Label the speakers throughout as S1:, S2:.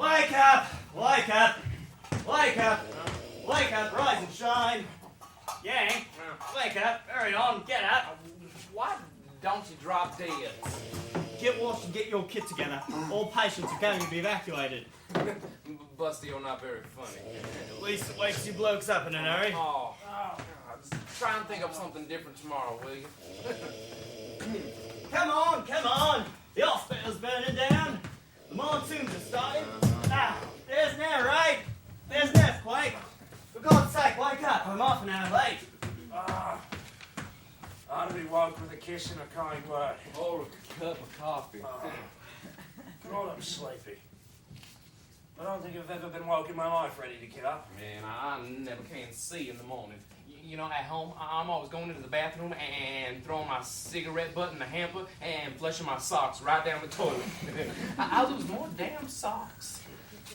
S1: Wake up! Wake up! Wake up! Wake up, rise and shine! Yank, wake up, hurry on, get up!
S2: Why don't you drop dead?
S1: Get washed and get your kit together. All patients are going to be evacuated.
S2: Busty, you're not very funny.
S1: At least it wakes you blokes up in a hurry.
S2: Oh, God. Try and think of something different tomorrow, will you?
S1: Come on, come on! The hospital's burning down. The monsoons have started. There's an air raid. There's an earthquake. For God's sake, wake up. I'm half an hour late.
S3: I'd be woke with a kiss and a kind word.
S2: Or a cup of coffee.
S3: God, I'm sleepy. I don't think I've ever been woke in my life ready to get up.
S2: Man, I never can see in the morning. You know, at home, I'm always going into the bathroom and throwing my cigarette butt in the hamper and flushing my socks right down the toilet. I lose more damn socks.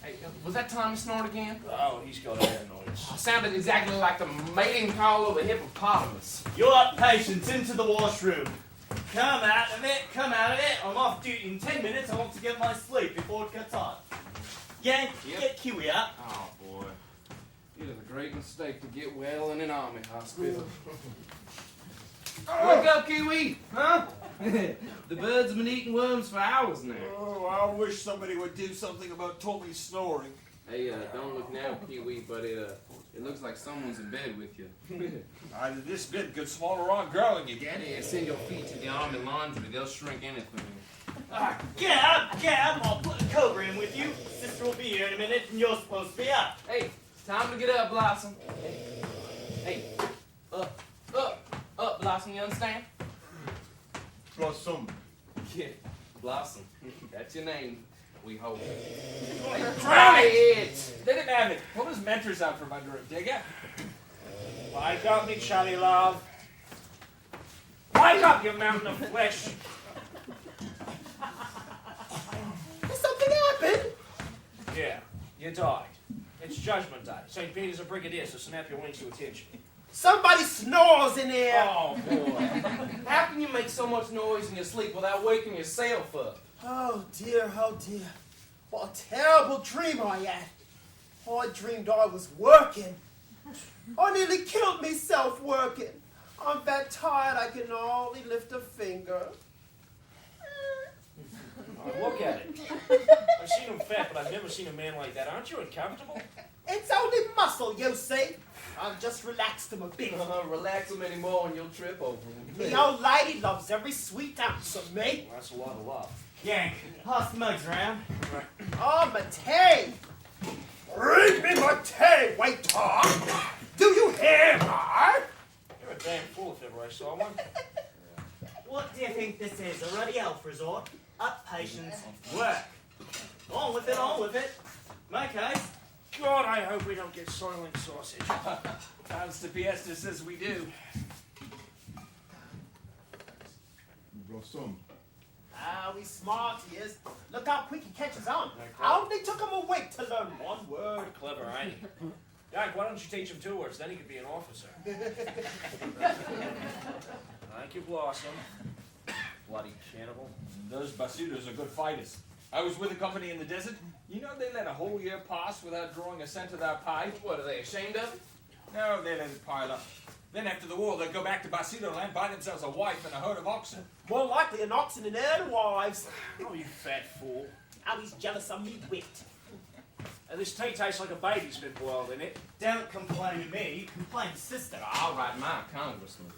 S2: Hey, was that Tommy snort again?
S3: Oh, he's got a hair noise.
S2: Sounded exactly like the mating call of a hippopotamus.
S1: You're up, patients, into the washroom. Come out of it, come out of it. I'm off duty in 10 minutes. I want to get my sleep before it gets hot. Yank, get Kiwi up.
S2: Oh, boy. It is a great mistake to get well in an army hospital. Wake up, Kiwi! Huh? The birds have been eating worms for hours now.
S4: Oh, I wish somebody would do something about Tommy's snoring.
S2: Hey, don't look now, Kiwi, but it looks like someone's in bed with you.
S4: Either this bed could swallow the wrong girl and you get
S2: Yeah, send your feet to the army laundry. They'll shrink anything.
S1: Get up, get up. I'll put a cobra in with you. Sister will be here in a minute and you're supposed to be up.
S2: Hey, time to get up, Blossom. Hey, up, Blossom, you understand?
S4: Blossom.
S2: Yeah, Blossom. That's your name, we hope.
S3: Hey,
S2: Try it!
S4: They didn't have it. Pull his mentors out from under him, dig ya?
S3: Wake up, me chally love. Wake up, you mountain of flesh.
S5: Has something happened?
S3: Yeah, you died. It's Judgment Day. St. Peter's a brigadier, so snap your wings to attention.
S5: Somebody snores in here.
S2: Oh, boy. How can you make so much noise in your sleep without waking yourself up?
S5: Oh dear, oh dear. What a terrible dream I had. I dreamed I was working. I nearly killed myself working. I'm that tired I can hardly lift a finger.
S3: Oh, look at it. I've seen him fat, but I've never seen a man like that. Aren't you uncomfortable?
S5: It's only muscle, you see. I've just relaxed him a bit.
S2: Relax them anymore and you'll trip over them.
S5: The old lady loves every sweet ounce of me.
S3: Well, that's a lot of love.
S1: Yank, pass the mugs around.
S5: Oh, my tea. Bring me my tea, waiter. Do you hear me?
S3: You're a damn fool if ever I saw one.
S1: What do you think this is? A ruddy elf resort? Up, patients, work. On with it, on with it. Okay.
S3: God, I hope we don't get soiling sausage.
S4: Pastor Piesta says we do. Blossom.
S5: Ah, we smart he is. Look how quick he catches on. I only took him a week to learn one word.
S3: Clever, ain't he? Jack, why don't you teach him 2 words? Then he could be an officer. Thank you, Blossom. Bloody cannibal.
S4: Those basutos are good fighters. I was with a company in the desert. You know they let a whole year pass without drawing a cent of their pay?
S2: What, are they ashamed of it?
S4: No, they let it pile up. Then after the war, they'd go back to Basuto land, buy themselves a wife and a herd of oxen.
S5: More likely an oxen and their wives.
S3: Oh, you fat fool.
S5: How he's jealous of me wit.
S3: And this tea tastes like a baby's been boiled in it.
S1: Don't complain to me, complain to sister.
S2: I'll write my congressman.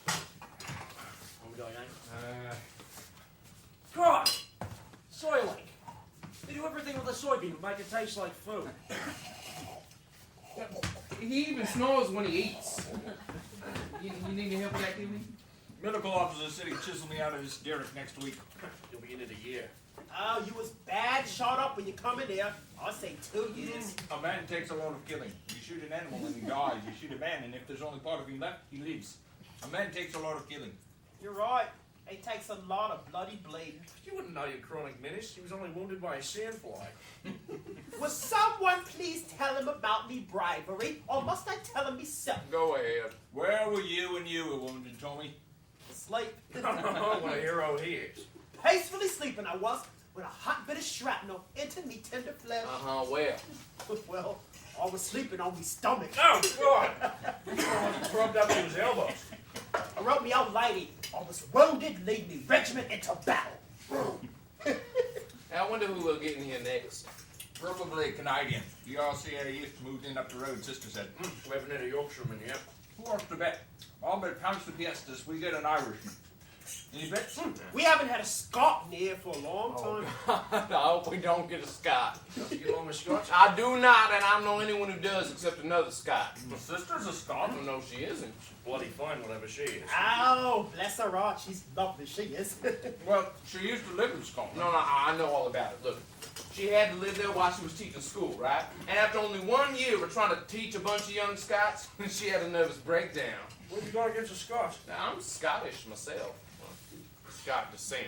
S3: I'm going, eh? God! Soiling. They do everything with a soybean to make it taste like food.
S2: He even snores when he eats. You need any help with that, Kiwi?
S4: Medical officer said he'd chisel me out of this derrick next week.
S3: You'll be in it a year.
S5: Oh, you was bad shot up when you come in here. I say 2 years.
S4: A man takes a lot of killing. You shoot an animal and he dies. You shoot a man and if there's only part of him left, he lives. A man takes a lot of killing.
S5: You're right. It takes a lot of bloody bleeding.
S3: You wouldn't know your chronic menace. He was only wounded by a sandfly.
S5: Will someone please tell him about me bravery, or must I tell him myself?
S2: Go ahead.
S4: Where were you when you were wounded, Tommy?
S5: Sleep.
S3: Oh, what a hero he is.
S5: Peacefully sleeping I was, when a hot bit of shrapnel entered me tender flesh.
S2: Well.
S5: Well, I was sleeping on me stomach.
S3: Oh, God! He rubbed up to his elbows.
S5: I wrote me out lady. I was wounded, lead me regiment into battle.
S2: I wonder who will get in here next.
S4: Probably a Canadian. The RCA used to move in up the road, Sister said.
S3: We haven't had a Yorkshireman yet.
S4: Who wants to bet? I'll bet pounds to piastres we get an Irishman. Any bets?
S5: We haven't had a Scot in here for a long time.
S2: I hope we don't get a Scot.
S3: You get along with Scotch?
S2: I do not, and I don't know anyone who does except another Scot.
S4: My sister's a
S2: I
S4: Scot.
S2: don't know she isn't.
S3: She's bloody fine, whatever she is.
S5: Oh, bless her heart. She's lovely, she is.
S4: Well, she used to live in Scotland.
S2: No, I know all about it. Look, she had to live there while she was teaching school, right? And after only 1 year of trying to teach a bunch of young Scots, she had a nervous breakdown.
S3: What have you got against the Scotch?
S2: Now, I'm Scottish myself. Scott descent.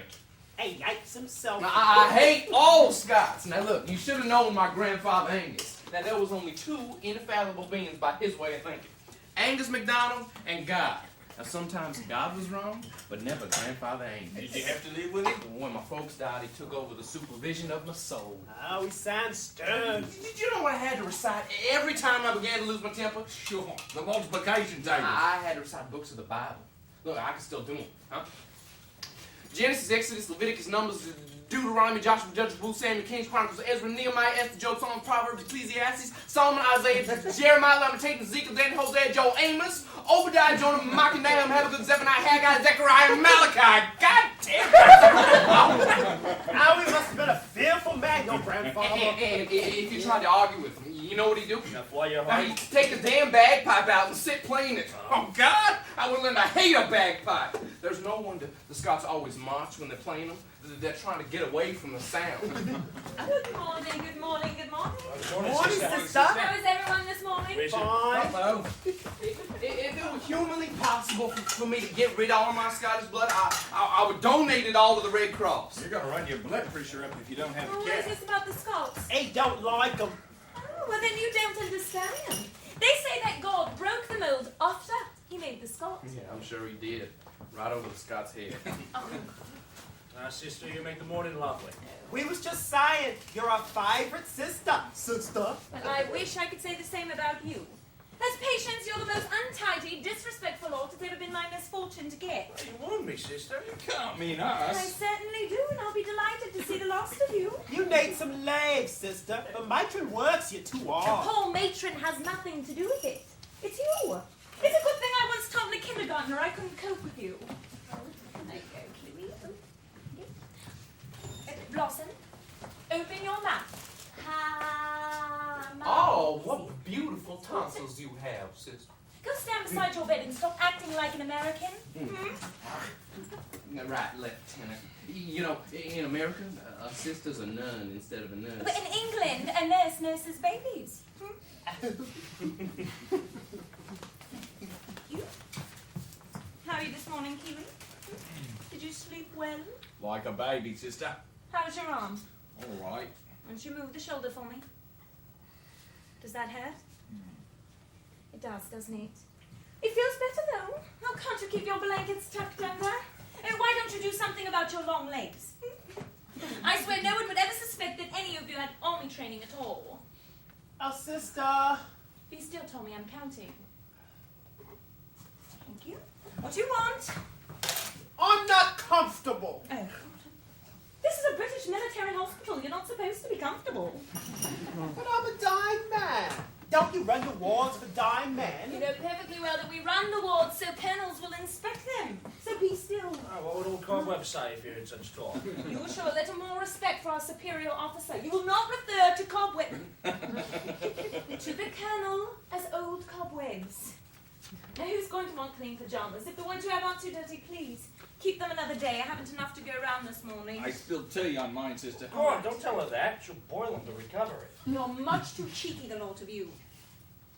S5: Hey, yikes himself.
S2: Now, I hate all Scots. Now look, you should have known my grandfather Angus. Now there was only 2 infallible beings by his way of thinking. Angus MacDonald and God. Now sometimes God was wrong, but never grandfather Angus.
S4: Did you have to live with him?
S2: When my folks died, he took over the supervision of my soul.
S5: Oh, he sounds stern.
S2: Did you know what I had to recite every time I began to lose my temper?
S4: Sure. The multiplication table.
S2: I had to recite books of the Bible. Look, I can still do them, huh? Genesis, Exodus, Leviticus, Numbers, Deuteronomy, Joshua, Judges, Ruth, Samuel, Kings, Chronicles, Ezra, Nehemiah, Esther, Job, Psalms, Proverbs, Ecclesiastes, Solomon, Isaiah, Jeremiah, Lamentations, Ezekiel, Daniel, Hosea, Joel, Amos, Obadiah, Jonah, Micah, Nahum, Habakkuk, Zephaniah, Haggai, Zechariah, and Malachi. God damn it!
S5: Oh, he must have been a fearful man, your grandfather.
S2: And if you tried to argue with him, you know what he'd do?
S3: Now fly your
S2: Now,
S3: heart.
S2: he'd take his damn bagpipe out and sit playing it. Oh, God! I would learn to hate a bagpipe. There's no wonder the Scots always march when they're playing them. They're trying to get away from the sound.
S6: Good morning, good morning, good morning.
S5: Morning, sister.
S6: How is everyone this morning?
S3: Where's it?
S5: Fine.
S4: Hello.
S2: If it were humanly possible for me to get rid of all my Scottish blood, I would donate it all to the Red Cross.
S4: You're gonna run your blood pressure up if you don't have
S6: Oh,
S4: a
S6: what is
S4: cat.
S6: this about the Scots?
S5: He don't like them.
S6: Oh, well then you don't understand. They say that God broke the mold after he made the Scots.
S2: Yeah, I'm sure he did. Right over the Scots' head.
S3: Sister, you make the morning lovely.
S5: We was just saying, you're our favorite sister. Sister?
S6: But I wish I could say the same about you. As Patience, you're the most untidy, disrespectful lot it's ever been my misfortune to get.
S3: You warned me, sister.
S4: You can't mean
S6: I
S4: us.
S6: certainly do, and I'll be delighted to see the last of you.
S5: You need some legs, sister. But matron works you too hard.
S6: Poor matron has nothing to do with it. It's you. It's a good thing I once taught in a kindergartner. I couldn't cope with you. Oh, there you go, Chloe. Blossom, open your mouth.
S2: Oh, what beautiful tonsils you have, sister.
S6: Go stand beside your bed and stop acting like an American.
S2: Right, Lieutenant. You know, in America, a sister's a nun instead of a nurse.
S6: But in England, a nurse nurses babies. You? How are you this morning, Kiwi? Did you sleep well?
S4: Like a baby, sister.
S6: How's your arm?
S4: All right.
S6: Why don't you move the shoulder for me? Does that hurt? It does, doesn't it? It feels better though. How can't you keep your blankets tucked under? And why don't you do something about your long legs? I swear no one would ever suspect that any of you had army training at all.
S5: Oh, sister.
S6: Be still, Tommy, I'm counting. Thank you. What do you want?
S5: I'm not comfortable.
S6: Oh. This is a British military hospital. You're not supposed to be comfortable.
S5: But I'm a dying man. Don't you run your wards for dying men?
S6: You know perfectly well that we run the wards so colonels will inspect them. So be still.
S3: Oh, what would old Cobweb say if you're in such talk?
S6: You will show a little more respect for our superior officer. You will not refer to Cobweb. To the colonel as old cobwebs. Now who's going to want clean pajamas? If the ones you have aren't too dirty, please keep them another day. I haven't enough to go around this morning.
S4: I spilled tea on mine, sister.
S3: Go on, don't tell her that. She'll boil them to recover it.
S6: You're much too cheeky, the lot of you.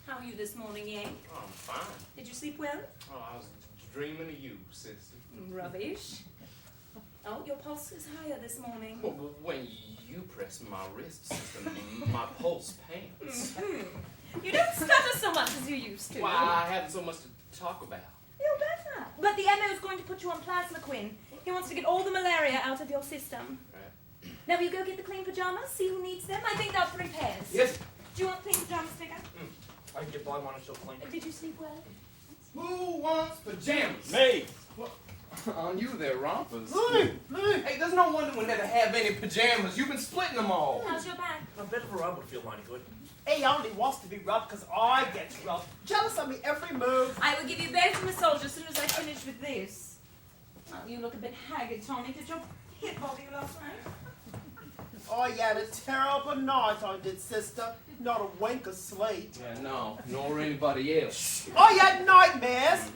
S6: How are you this morning, Yank?
S2: Oh, I'm fine.
S6: Did you sleep well?
S2: Oh, I was dreaming of you, sister.
S6: Rubbish. Oh, your pulse is higher this morning.
S2: Well, when you press my wrist, sister, my pulse pants.
S6: You don't stutter so much as you used to.
S2: Why, I haven't so much to talk about.
S6: You're better. But the MO is going to put you on plasma, Quinn. He wants to get all the malaria out of your system.
S2: Right.
S6: Now will you go get the clean pajamas, see who needs them? I think there are 3 pairs.
S2: Yes.
S6: Do you want clean pajamas, Figure?
S3: I can get by one, it's still clean.
S6: Did you sleep well?
S2: Who wants pajamas?
S4: Me!
S2: On you there, rompers.
S5: Me!
S2: Hey, there's no wonder we'll never have any pajamas. You've been splitting them all.
S6: How's your back?
S3: A bit of a rub would feel mighty good.
S5: He only wants to be rubbed because I get rubbed. Jealous of me every move.
S6: I will give you both a massage as soon as I finish with this. Oh, you look a bit haggard, Tommy. Did your hip bother you last night?
S5: Oh, yeah, a terrible night I did, sister. Not a wink of sleep.
S2: Yeah, no, nor anybody else.
S5: I had nightmares.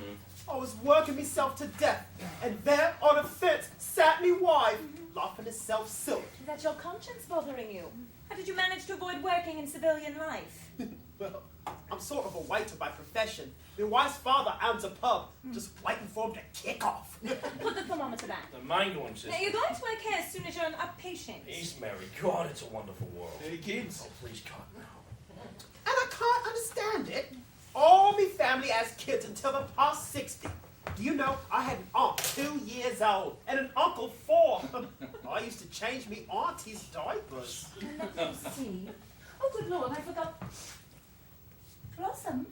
S5: I was working myself to death, and there on a fence sat me wife, laughing herself silk.
S6: Is that your conscience bothering you? How did you manage to avoid working in civilian life?
S5: Well, I'm sort of a waiter by profession. My wife's father owns a pub, just waiting for him to kick off.
S6: Put the thermometer back.
S3: The mind one, sister.
S6: Now, you're going to work here as soon as you're an outpatient.
S3: He's married. God, it's a wonderful world.
S4: Hey, kids.
S3: Oh, please, God, no.
S5: And I can't understand it. All me family has kids until they're past 60. Do you know I had an aunt 2 years old and an uncle 4? I used to change me auntie's diapers.
S6: Let me see. Oh, good Lord, I forgot. Blossom?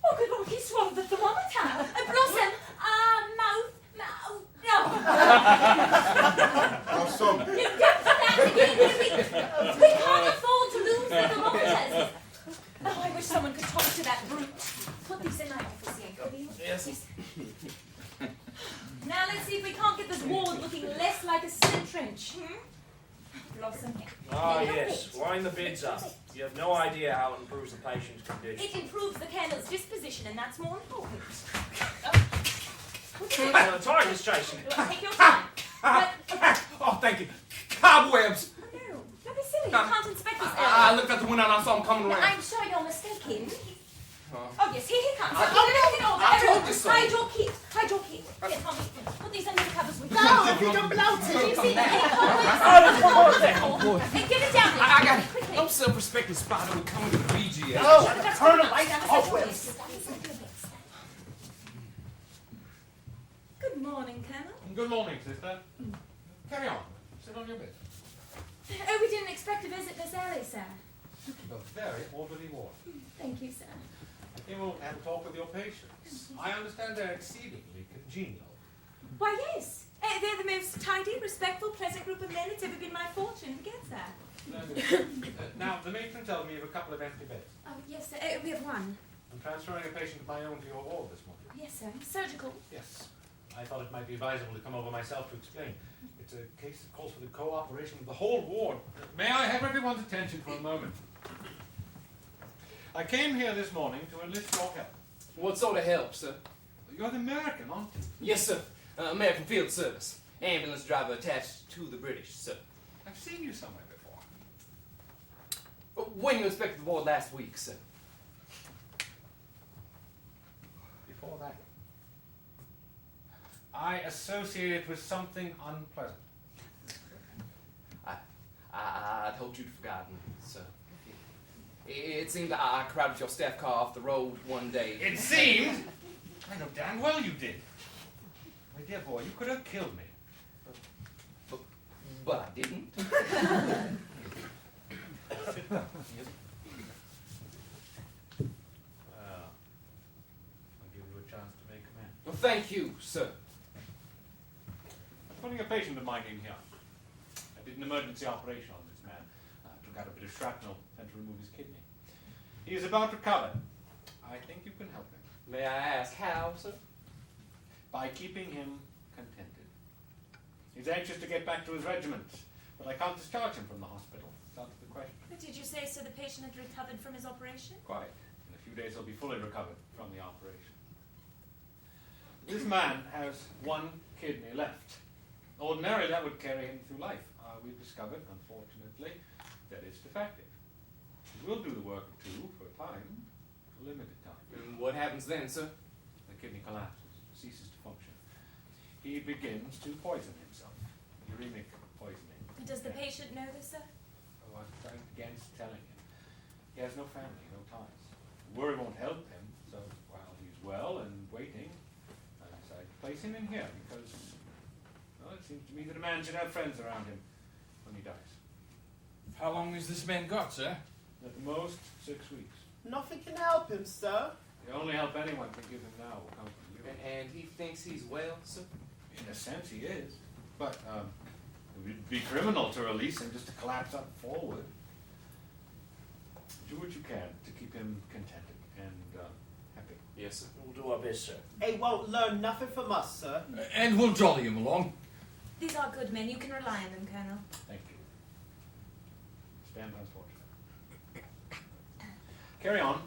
S6: Oh, good Lord, he swallowed the thermometer. Blossom! Mouth. No.
S7: Blossom.
S6: You don't put that again. We can't afford to lose the thermometers. Oh, I wish someone could talk to that brute. Put these in my office here, could you?
S3: Yes.
S6: Now let's see if we can't get this ward looking less like a slip trench. Blossom here.
S3: Ah,
S6: Now,
S3: yes.
S6: wait.
S3: Wind the bids up. You have no idea how it improves the patient's condition.
S6: It improves the colonel's disposition, and that's more important.
S3: Tigers chasing it.
S6: Take your time. But,
S2: Oh, thank you. Cobwebs.
S6: no, don't be silly. You can't inspect this
S2: I
S6: area.
S2: looked out the window and I saw him coming
S6: Now,
S2: around.
S6: I'm sure you're mistaken.
S2: Huh?
S6: Oh, yes, here he comes.
S2: I-
S6: Get everything over.
S2: I told
S6: Everyone,
S2: you so.
S6: hide your key. Hide your key. Here, Tommy. Put these under the covers with you.
S5: No, I think I'm
S6: Do you
S5: bloated.
S6: see the head cobwebs? Hey, get it down there.
S2: I got
S6: Quickly.
S2: no self-respecting spider would come into the VGA.
S5: Oh,
S6: That's
S5: turn
S6: good
S5: it like
S6: enough.
S5: cobwebs.
S6: Good morning, Colonel.
S7: Good morning, sister. Carry on. Sit on your bed.
S6: Oh, we didn't expect to visit this early, sir.
S7: A very orderly ward.
S6: Thank you, sir.
S7: You will have a talk with your patients. I understand they're exceedingly congenial.
S6: Why, yes. They're the most tidy, respectful, pleasant group of men it's ever been my fortune to get, sir.
S7: Now, the matron tells me you have a couple of empty beds.
S6: Oh, yes, sir. We have one.
S7: I'm transferring a patient of my own to your ward this morning.
S6: Yes, sir. Surgical.
S7: Yes. I thought it might be advisable to come over myself to explain. It's a case that calls for the cooperation of the whole ward. May I have everyone's attention for a moment? I came here this morning to enlist your help.
S2: What sort of help, sir?
S7: You're the American, aren't you?
S2: Yes, sir. American Field Service. Ambulance driver attached to the British, sir.
S7: I've seen you somewhere before.
S2: When you inspected the ward last week, sir?
S7: Before that. I associate it with something unpleasant.
S2: I'd hoped you'd forgotten, sir. It seemed that I crowded your staff car off the road one day.
S7: It seemed! I know damn well you did. My dear boy, you could have killed me.
S2: But I didn't.
S7: Sit down. I'll give you a chance to make amends.
S2: Well, thank you, sir.
S7: I'm putting a patient of mine in here. I did an emergency operation on this man. Took out a bit of shrapnel and to remove his kidney. He is about recovered. I think you can help him.
S2: May I ask how, sir?
S7: By keeping him contented. He's anxious to get back to his regiment, but I can't discharge him from the hospital. It's out of the question.
S6: But did you say, sir, the patient had recovered from his operation?
S7: Quite. In a few days he'll be fully recovered from the operation. This man has one kidney left. Ordinarily that would carry him through life. We've discovered, unfortunately, that it's defective. It will do the work of two for a time, a limited time.
S2: And what happens then, sir?
S7: The kidney collapses, ceases to function. He begins to poison himself. Uremic poisoning.
S6: Does the patient know this, sir?
S7: Oh, I'm trying against telling him. He has no family, no ties. Worry won't help him, so while he's well and waiting, I decided to place him in here because, well, it seems to me that a man should have friends around him when he dies.
S4: How long has this man got, sir?
S7: At the most, 6 weeks.
S5: Nothing can help him, sir.
S7: The only help anyone can give him now will come from you.
S2: And he thinks he's well, sir?
S7: In a sense, he is. But it would be criminal to release him just to collapse up forward. Do what you can to keep him contented and happy.
S2: Yes, sir.
S3: We'll do our best, sir.
S5: He won't learn nothing from us, sir.
S4: And we'll jolly him along.
S6: These are good men. You can rely on them, Colonel.
S7: Thank you. Stand unfortunate. Carry on.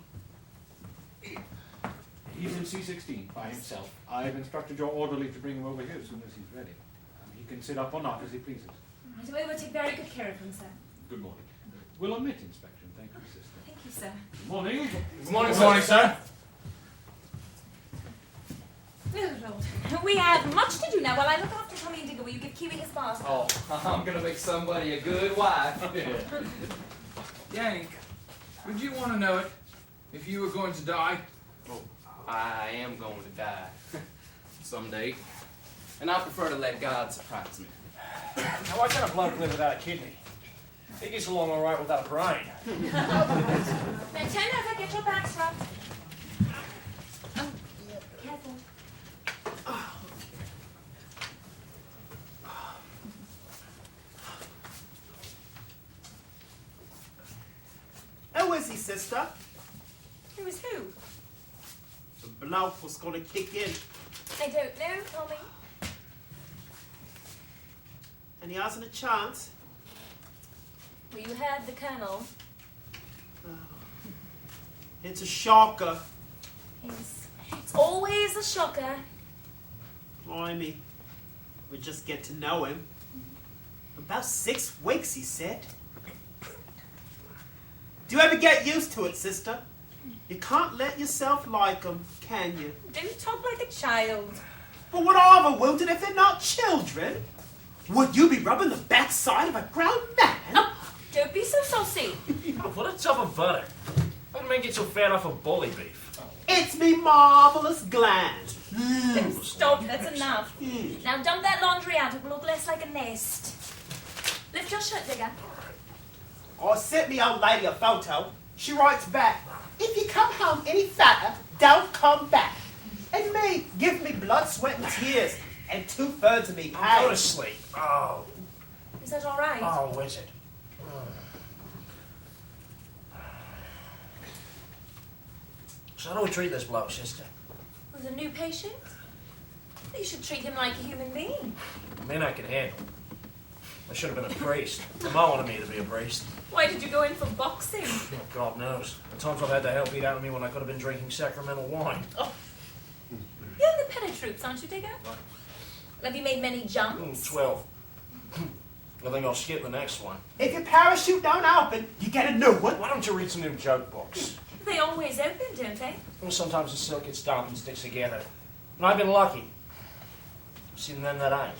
S7: He's in C-16 by himself. I've instructed your orderly to bring him over here as soon as he's ready. He can sit up or not as he pleases.
S6: Right away, we'll take very good care of him, sir.
S7: Good morning. We'll omit inspection. Thank you, sister.
S6: Thank you, sir.
S7: Good morning.
S2: Good morning,
S4: Good morning, sir.
S6: Well, Lord, we have much to do now. While I look after Tommy and Digger, will you give Kiwi his bath?
S2: Oh, I'm gonna make somebody a good wife.
S4: Yank, would you want to know it if you were going to die?
S2: Oh, I am going to die someday, and I prefer to let God surprise me.
S3: Now, why can't a bloke live without a kidney? He gets along all right without a brain.
S6: Now, turn over, get your back strapped. Oh, careful.
S5: Who is he, sister?
S6: Who is who?
S5: The bloke was gonna kick in,
S6: I don't know, Tommy.
S5: and he hasn't a chance.
S6: Well, you heard the Colonel.
S5: It's a shocker.
S6: It's always a shocker.
S5: Blimey. We just get to know him. About 6 weeks, he said. Do you ever get used to it, sister? You can't let yourself like them, can you?
S6: Don't talk like a child.
S5: But what are the wounded if they're not children? Would you be rubbing the backside of a grown man?
S6: Oh, don't be so saucy.
S3: What a tub of butter. How did man get so fat off of bully beef?
S5: It's me marvelous gland.
S6: Stop, that's enough. Now dump that laundry out. It will look less like a nest. Lift your shirt, Digger.
S5: I sent me old lady a photo. She writes back, if you come home any fatter, don't come back. And me, give me blood, sweat and tears. And 2/3 of me
S3: Go
S5: pay.
S3: to sleep. Oh.
S6: Is that all right?
S3: Oh, is it? So how do we treat this bloke, sister?
S6: With a new patient? You should treat him like a human being.
S3: Men I can handle. I should have been a priest. The mom wanted me to be a priest.
S6: Why did you go in for boxing?
S3: Oh, God knows. The times I've had the hell beat out of me when I could have been drinking sacramental wine.
S6: You're in the paratroops, aren't you, Digger? Have you made many jumps?
S3: 12. I think I'll skip the next one.
S5: If your parachute don't open, you get a new one.
S3: Why don't you read some new joke books?
S6: They always open, don't they?
S3: Well, sometimes the silk gets dark and sticks together. And I've been lucky. Seen them that ain't.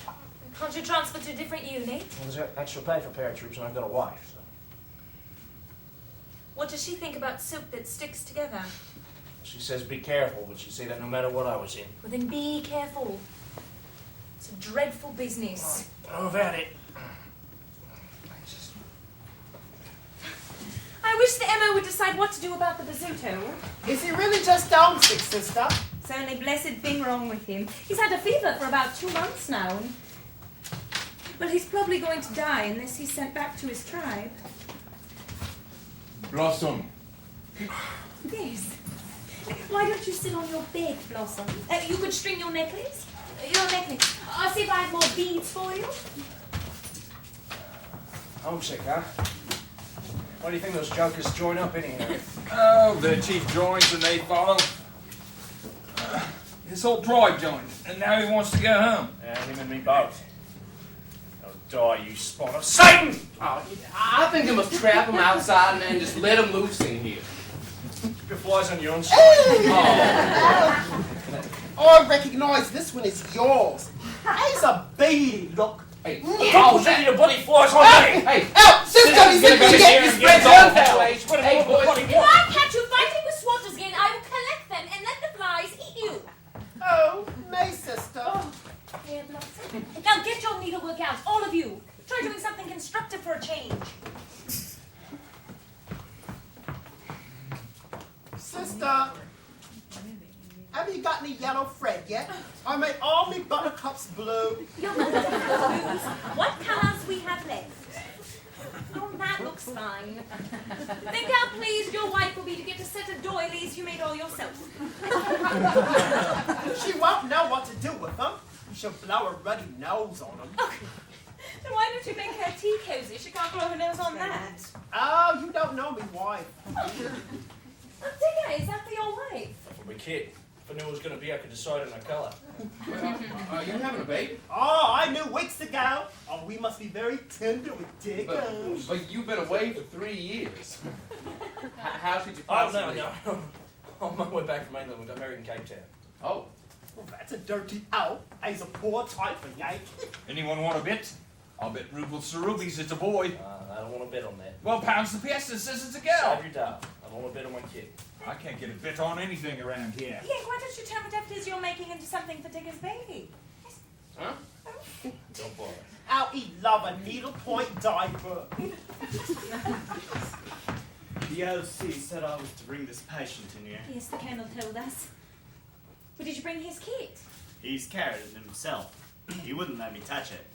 S6: Can't you transfer to a different unit?
S3: Well, there's extra pay for paratroops and I've got a wife, so.
S6: What does she think about soup that sticks together?
S3: She says be careful, but she'd say that no matter what I was in.
S6: Well, then be careful. It's a dreadful business.
S3: Oh, I've had it.
S6: I wish the Emma would decide what to do about the Bazzuto.
S5: Is he really just homesick, sister?
S6: It's the only blessed thing wrong with him. He's had a fever for about 2 months now. Well, he's probably going to die unless he's sent back to his tribe.
S4: Blossom.
S6: Yes. Why don't you sit on your bed, Blossom? You could string your necklace. Your necklace. I'll see if I have more beads for you.
S3: Homesick, huh? Why do you think those jokers join up anyhow?
S4: Oh, the chief joins and they follow. His whole tribe joined, and now he wants to go home.
S3: Yeah, him and me both. Oh, die, you spawn of Satan!
S2: Oh, I think I must trap him outside and just let him loose in here.
S3: Keep your flies on your own side.
S5: I recognise this one as yours. He's a beady, look.
S2: Hey,
S3: Oh, shit, your bloody flies on me!
S2: hey,
S5: Out! Sister, he's
S2: gonna
S5: gonna
S2: get
S5: get
S2: here
S5: his
S2: and get
S5: bread
S2: off.
S5: down.
S2: Hey, boys.
S6: If I catch you fighting with swatters again, I will collect them and let the flies eat you.
S5: Oh, me, sister.
S6: Here, Blossom. Now get your needlework out, all of you. Try doing something constructive for a change.
S5: Sister, have you got any yellow thread yet? I made all my buttercups blue.
S6: Your blues. What colours we have left? Oh, that looks fine. Think how pleased your wife will be to get a set of doilies you made all yourself.
S5: She won't know what to do with them. She'll blow her ruddy nose on them.
S6: Oh, then why don't you make her tea cozy? She can't blow her nose on that.
S5: Oh, you don't know me wife.
S6: Oh, Digger, is that for your wife?
S3: For my kid. If I knew it was going to be, I could decide on a colour.
S2: Are you having a baby?
S5: Oh, I knew weeks ago. Oh, we must be very tender with diggers.
S2: But you've been away for 3 years. How should you
S3: Oh,
S2: possibly...
S3: no. On my way back from England, we got married in Cape Town.
S2: Oh.
S5: Well, that's a dirty out. He's a poor type of yank.
S4: Anyone want a bit? I'll bet rubles to rubies it's a boy.
S3: I don't want to bet on that.
S4: Well, pounds to piastres says it's a girl.
S3: Save your dollar. I don't want to bet on my kid.
S4: I can't get a bit on anything around here.
S6: Yeah, why don't you turn whatever it is you're making into something for Digger's baby?
S2: Huh?
S3: Don't bother.
S5: Oh, he love a needlepoint diaper.
S1: The OC said I was to bring this patient in here.
S6: Yes, the Colonel told us. But did you bring his kit?
S1: He's carried it himself. He wouldn't let me touch it.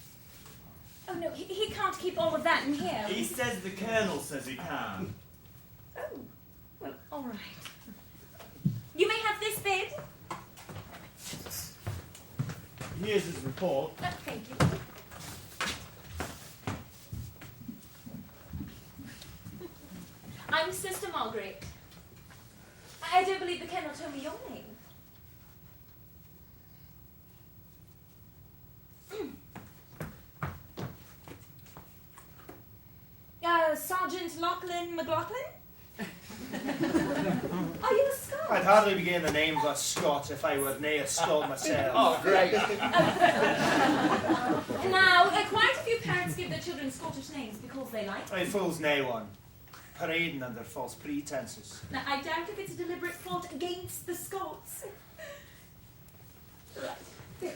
S6: Oh, no, he can't keep all of that in here.
S1: He says the Colonel says he can.
S6: Oh, well, all right. You may have this bed.
S1: Here's his report.
S6: Thank you. I'm Sister Margaret. I don't believe the Colonel told me your name. Sergeant Lachlan McLaughlin? Are you a Scot?
S8: I'd hardly be getting the name of a Scot if I were nae a Scot myself.
S2: Oh, great.
S6: Now, quite a few parents give their children Scottish names because they like.
S8: I fools nae one. Parading under false pretenses.
S6: Now, I doubt if it's a deliberate plot against the Scots. Right. The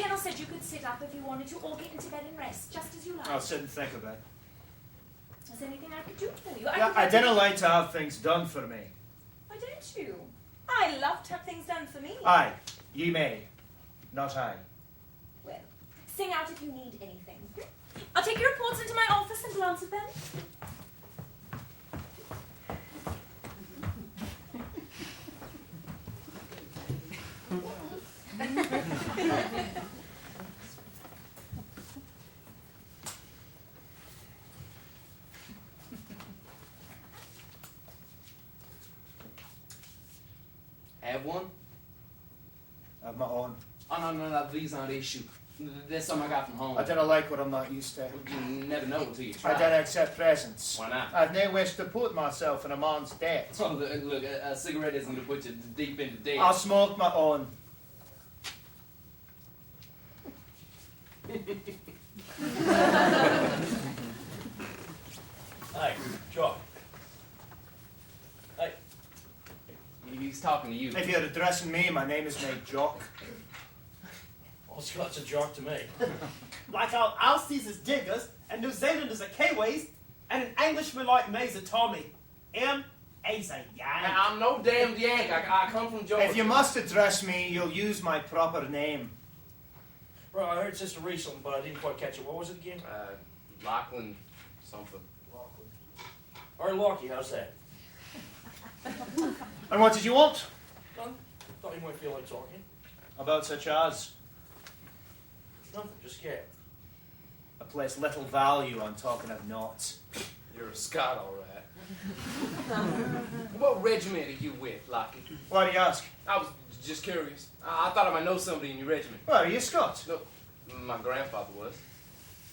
S6: Colonel said you could sit up if you wanted to, or get into bed and rest, just as you like.
S8: I'll sit and think about it.
S6: Is there anything I could do for you?
S8: I didn't like to have things done for me.
S6: Why don't you? I love to have things done for me.
S8: Aye, ye may. Not I.
S6: Well, sing out if you need anything. I'll take your reports into my office and glance at them.
S2: Have one?
S8: Have my own.
S2: Oh, no, these aren't issue. That's something I got from home.
S8: I didn't like what I'm not used to.
S2: You never know until you try.
S8: I didn't accept presents.
S2: Why not?
S8: I've no wish to put myself in a man's debt.
S2: Oh, look, a cigarette isn't going to put you deep into debt.
S8: I'll smoke my own.
S3: Hey, Jock. Hey.
S2: He's talking to you.
S8: If you're addressing me, my name is made Jock.
S3: All Scots are Jock to me.
S5: Like our Aussies is diggers, and New Zealanders are Kiwis, and an Englishman like me's a Tommy. He's a yank.
S2: I'm no damned yank. I come from Georgia.
S8: If you must address me, you'll use my proper name.
S3: Well, I heard Sister Reese something, but I didn't quite catch it. What was it again?
S2: Lachlan something.
S3: Lachlan. All right, Lockie, how's that?
S8: And what did you want?
S3: None. Thought you might feel like talking.
S8: About such as?
S3: Nothing, just scared.
S8: I place little value on talking of knots.
S2: You're a Scot, all right. What regiment are you with, Lockie?
S8: Why do you ask?
S2: I was just curious. I thought I might know somebody in your regiment.
S8: Well, are you Scot?
S2: No, my grandfather was.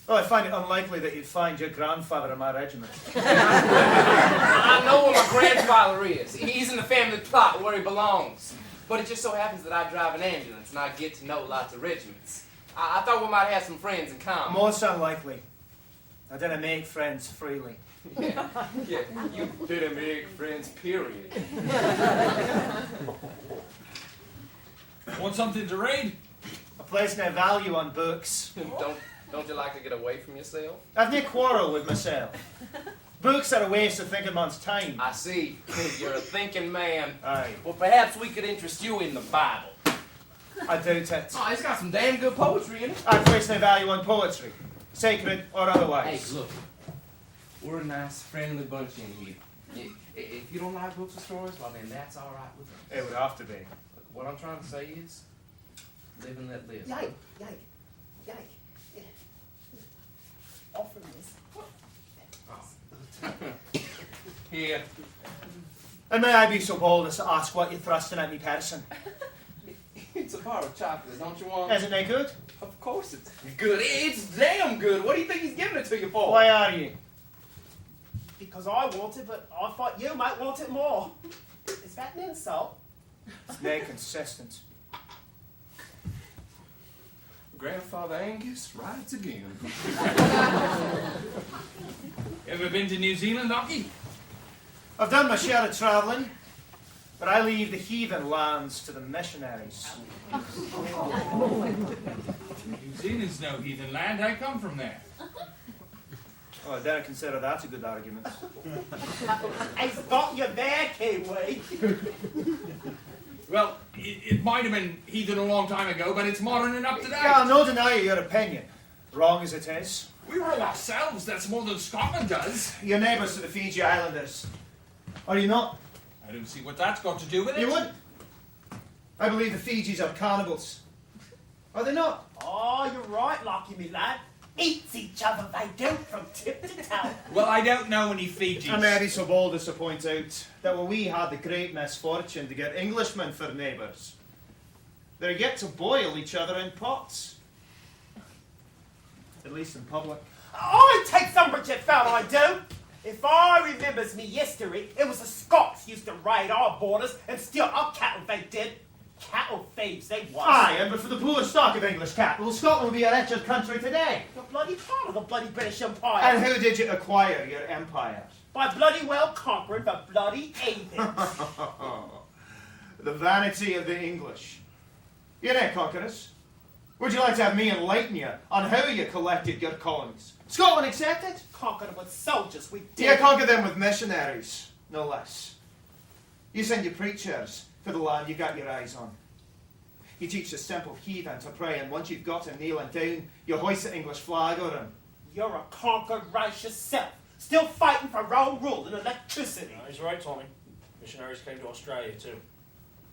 S8: Well, I find it unlikely that you'd find your grandfather in my regiment.
S2: I know where my grandfather is. He's in the family plot where he belongs. But it just so happens that I drive an ambulance and I get to know lots of regiments. I thought we might have some friends in common.
S8: Most unlikely. I didn't make friends freely.
S2: Yeah, you didn't make friends, period.
S4: Want something to read?
S8: I place no value on books.
S2: Don't you like to get away from yourself?
S8: I've no quarrel with myself. Books are a waste of thinking man's time.
S2: I see. You're a thinking man.
S8: Aye.
S2: Well, perhaps we could interest you in the Bible.
S8: I doubt it.
S2: Oh, it's got some damn good poetry in it.
S8: I place no value on poetry, sacred or
S2: Hey,
S8: otherwise.
S2: look. We're a nice, friendly bunch in here. If you don't like books or stories, well, then that's all right with us.
S8: It would have to be.
S2: Look, what I'm trying to say is, live and let live.
S5: Yike, yike, yike. Yeah. Offer this.
S2: Here.
S8: And may I be so bold as to ask what you're thrusting at me, person?
S2: It's a bar of chocolate, don't you want?
S8: Isn't it good?
S2: Of course it's good. It's damn good. What do you think he's giving it to you for?
S8: Why are you?
S5: Because I want it, but I thought you might want it more. Is that an insult?
S8: It's nay consistent.
S4: Grandfather Angus rides again. Ever been to New Zealand, Ockie?
S8: I've done my share of travelling, but I leave the heathen lands to the missionaries.
S4: New Zealand's no heathen land. I come from there.
S8: Oh, I don't consider that a good argument.
S5: He's got you there, Kiwi.
S4: Well, it might have been heathen a long time ago, but it's modern and up to date.
S8: Yeah, I'll no deny your opinion. Wrong as it is.
S4: We rule ourselves. That's more than Scotland does.
S8: You're neighbours to the Fiji Islanders. Are you not?
S4: I don't see what that's got to do with it.
S8: You would? I believe the Fijis are cannibals. Are they not?
S5: Oh, you're right, Lockie, me lad. Eats each other, they do, from tip to toe.
S4: Well, I don't know any Fijis.
S8: I may be so bold as to point out that when we had the great misfortune to get Englishmen for neighbours, they're yet to boil each other in pots. At least in public.
S5: I take umbrage at fella, I do. If I remembers me history, it was the Scots used to raid our borders and steal our cattle, they did. Cattle thieves, they was.
S8: Aye, and but for the poor stock of English cattle, Scotland would be a wretched country today.
S5: You're bloody part of the bloody British Empire.
S8: And who did you acquire your empire?
S5: By bloody well conquering the bloody heathens.
S8: The vanity of the English. You know, conquerors. Would you like to have me enlighten you on how you collected your colonies? Scotland accepted?
S5: Conquered them with soldiers, we did.
S8: You conquer them with missionaries, no less. You send your preachers for the land you got your eyes on. You teach the simple heathen to pray, and once you've got him kneeling down, you hoist the English flag over him.
S5: You're a conquered race yourself, still fighting for Rome rule and electricity.
S3: He's right, Tommy. Missionaries came to Australia too.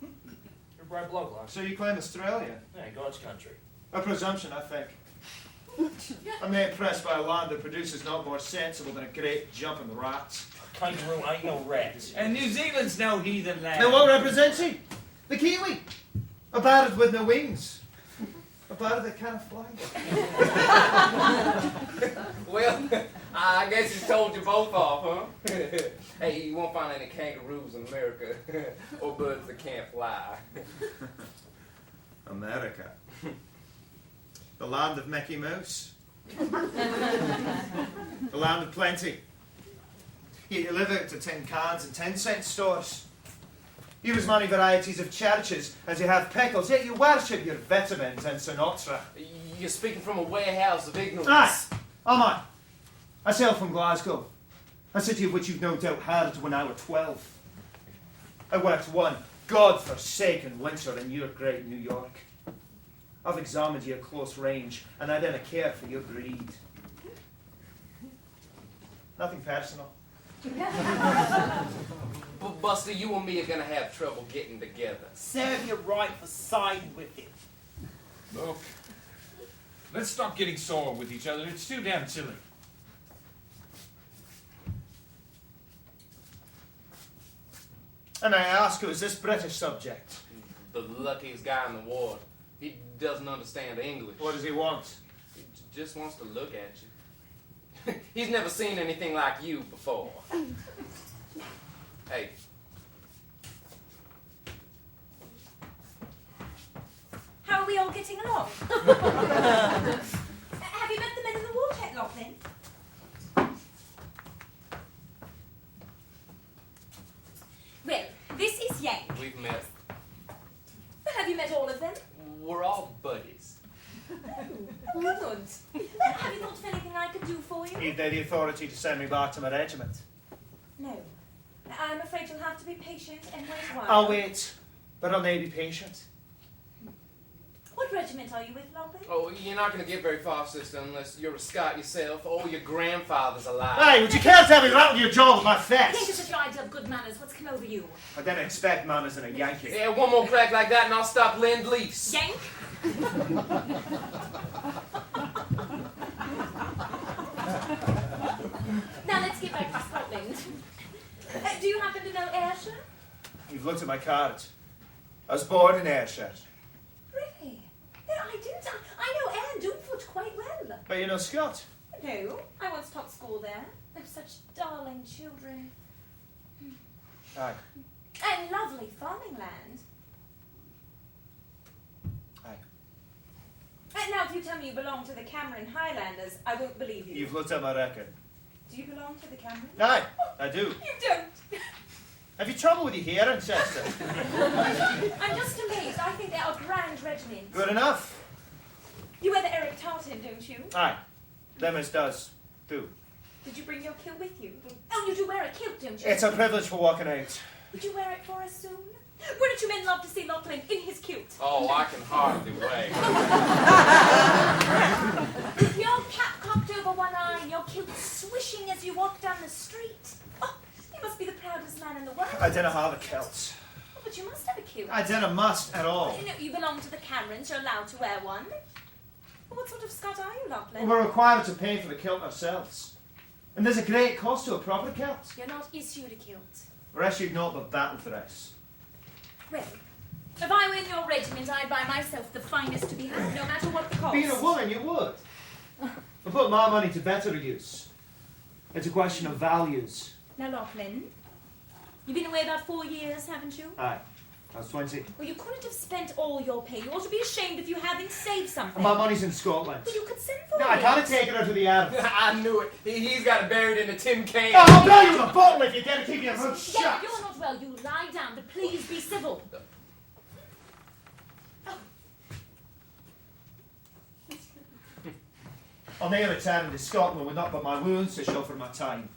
S3: You're a bright bloke, lad.
S8: So you claim Australia?
S3: Yeah, God's country.
S8: A presumption, I think. I'm not impressed by a land that produces not more sensible than a great jumping rat.
S3: Kangaroo ain't no rat.
S4: And New Zealand's no heathen land.
S8: Now what represents he? The Kiwi. A bird with no wings. A bird that can't fly.
S2: Well, I guess he's told you both off, huh? Hey, you won't find any kangaroos in America, or birds that can't fly.
S8: America. The land of Mickey Mouse. The land of plenty. You live out to tin cans and 10-cent stores. You use many varieties of churches as you have pickles, yet you worship your vitamins and Sinatra.
S2: You're speaking from a warehouse of ignorance.
S8: Aye, am I? I sail from Glasgow, a city of which you've no doubt heard when I was 12. I worked one God-forsaken winter in your great New York. I've examined you at close range, and I didn't care for your breed. Nothing personal.
S2: But Buster, you and me are gonna have trouble getting together.
S5: Serve you right for siding with him.
S4: Look, let's stop getting sore with each other. It's too damn silly.
S8: And I ask, who is this British subject?
S2: The luckiest guy in the ward. He doesn't understand English.
S8: What does he want?
S2: He just wants to look at you. He's never seen anything like you before. Hey.
S6: How are we all getting along? Have you met the men in the water, Lachlan? Well, this is Yang.
S2: We've met.
S6: But have you met all of them?
S2: We're all buddies.
S6: Good. Have you thought of anything I could do for you?
S8: If they they the authority to send me back to my regiment?
S6: No. I'm afraid you'll have to be patient and wait a while.
S8: I'll wait, but I'll need be patient.
S6: What regiment are you with, Lachlan?
S2: Oh, you're not going to get very far, sister, unless you're a Scot yourself or your grandfather's alive.
S8: Hey, would you care to tell me rattle your jaw with my
S6: Think
S8: fist?
S6: as if your idea of good manners. What's come over you?
S8: I didn't expect manners in a Yankee.
S2: Yeah, one more crack like that and I'll stop Lend-Lease.
S6: Yank? Now let's get back to Scotland. Do you happen to know Ayrshire?
S8: You've looked at my card. I was born in Ayrshire.
S6: Really? No, I didn't. I know Anne Doonfoot quite well.
S8: But you know Scott?
S6: No, I once taught school there. They're such darling children.
S8: Aye.
S6: And lovely farming land.
S8: Aye.
S6: And now if you tell me you belong to the Cameron Highlanders, I won't believe you.
S8: You've looked at my record.
S6: Do you belong to the Cameron?
S8: Aye, I do.
S6: You don't.
S8: Have you trouble with your hearing, sister?
S6: I'm just amazed. I think they are a grand regiment.
S8: Good enough.
S6: You wear the Eric Tartan, don't you?
S8: Aye. Them as does. Do.
S6: Did you bring your kilt with you? Oh, you do wear a kilt, don't you?
S8: It's a privilege for walking out.
S6: Would you wear it for us soon? Wouldn't you men love to see Lachlan in his kilt?
S2: Oh, I can hardly wait.
S6: With your cap cocked over one eye and your kilt swishing as you walk down the street. Oh, you must be the proudest man in the world.
S8: I didn't have a kilt.
S6: Oh, but you must have a kilt.
S8: I didn't must at all.
S6: You know, you belong to the Camerons. You're allowed to wear one. Well, what sort of Scot are you, Lachlan?
S8: We're required to pay for the kilt ourselves. And there's a great cost to a proper kilt.
S6: You're not issued a kilt.
S8: We're issued naught but battle dress.
S6: Well, if I were in your regiment, I'd buy myself the finest to be had, no matter what the cost.
S8: Being a woman, you would. But put my money to better use. It's a question of values.
S6: Now, Lachlan, you've been away about 4 years, haven't you?
S8: Aye. I was 20.
S6: Well, you couldn't have spent all your pay. You ought to be ashamed if you hadn't saved something.
S8: My money's in Scotland.
S6: Well, you could send for
S8: No,
S6: it.
S8: I can't take it out of the attic.
S2: I knew it. He's got it buried in a tin can.
S8: Oh, I'll blow you with a bottle if you dare to keep your mouth
S6: Yeah,
S8: shut.
S6: you're not well. You lie down, but please be civil.
S8: I'll never return to Scotland with not but my wounds to show for my time.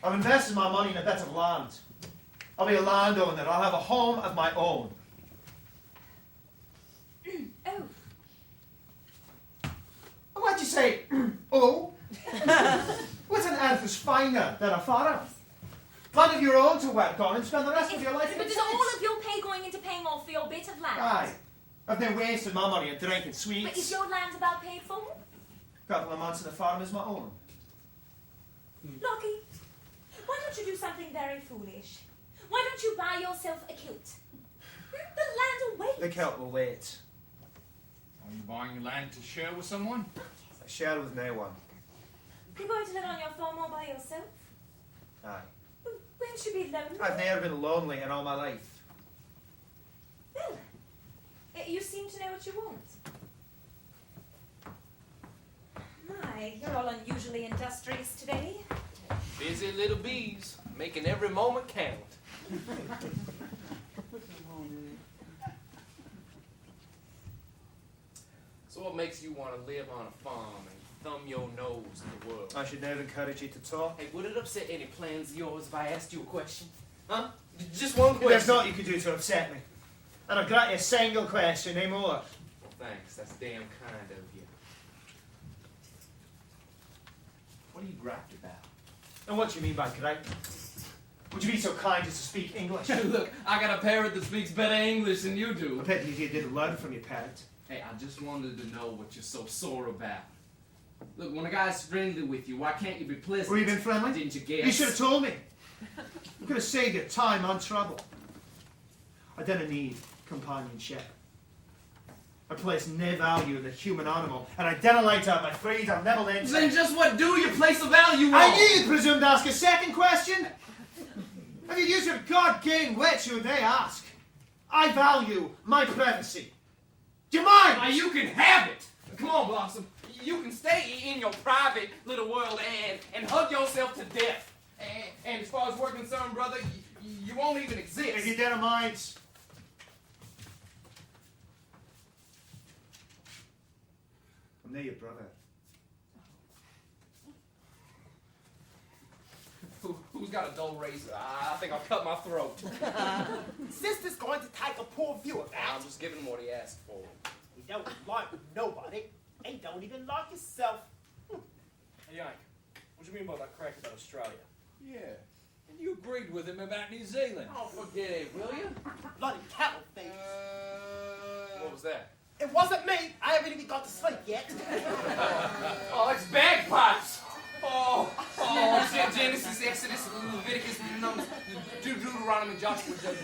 S8: I've invested my money in a bit of land. I'll be a landowner. I'll have a home of my own.
S6: Oh.
S8: Why'd you say, oh? What on earth is finer than a farm? Land of your own to work on and spend the rest of your life in
S6: But
S8: the
S6: is all of your pay going into paying off for your bit of land?
S8: Aye. I've been wasting my money on drinking
S6: But is
S8: sweets.
S6: your land about paid for?
S8: Couple of months in the farm is my own.
S6: Lockie, why don't you do something very foolish? Why don't you buy yourself a kilt? The land will wait.
S8: The kilt will wait.
S4: Are you buying land to share with someone?
S8: I share with no one.
S6: You're going to live on your farm all by yourself?
S8: Aye.
S6: Well, won't you be lonely?
S8: I've never been lonely in all my life.
S6: Well, you seem to know what you want. My, you're all unusually industrious today.
S2: Busy little bees, making every moment count. So what makes you want to live on a farm and thumb your nose at the world?
S8: I should never encourage you to talk.
S2: Hey, would it upset any plans of yours if I asked you a question? Huh? Just one question.
S8: There's naught you could do to upset me. And I've got you a single question, no more.
S2: Well, thanks. That's damn kind of you.
S4: What are you griped about?
S8: And what do you mean by great? Would you be so kind as to speak English?
S2: Look, I got a parrot that speaks better English than you
S8: I
S2: do.
S8: pity you didn't learn from your parent.
S2: Hey, I just wanted to know what you're so sore about. Look, when a guy's friendly with you, why can't you be pleasant?
S8: Were you been friendly?
S2: Didn't you guess?
S8: You should have told me. You could have saved your time and trouble. I didn't need companionship. I place no value in the human animal, and I didn't like to have my freedom never lent.
S2: Then just what do you place a value on?
S8: I knew you'd presume to ask a second question. If you use your God-given wits, you may ask. I value my privacy. Do you mind?
S2: Now you can have it. Come on, Blossom. You can stay in your private little world and hug yourself to death. And as far as we're concerned, brother, you won't even exist.
S8: If you didn't mind. I'm not your brother.
S2: got a dull razor? I think I'll cut my throat.
S5: Sister's going to take a poor view of that.
S2: I'm just giving him what he asked for.
S5: You don't like nobody, and don't even like yourself.
S3: Hey, Yank, what do you mean by that crack about Australia?
S4: Yeah. And you agreed with him about New Zealand.
S2: Oh, forget it, will you?
S5: Bloody cattle thieves.
S2: What was that?
S5: It wasn't me. I haven't even got to sleep yet.
S2: Oh, it's bagpipes! Oh, Genesis, Exodus, Leviticus, Numbers, Deuteronomy, Joshua, Judges.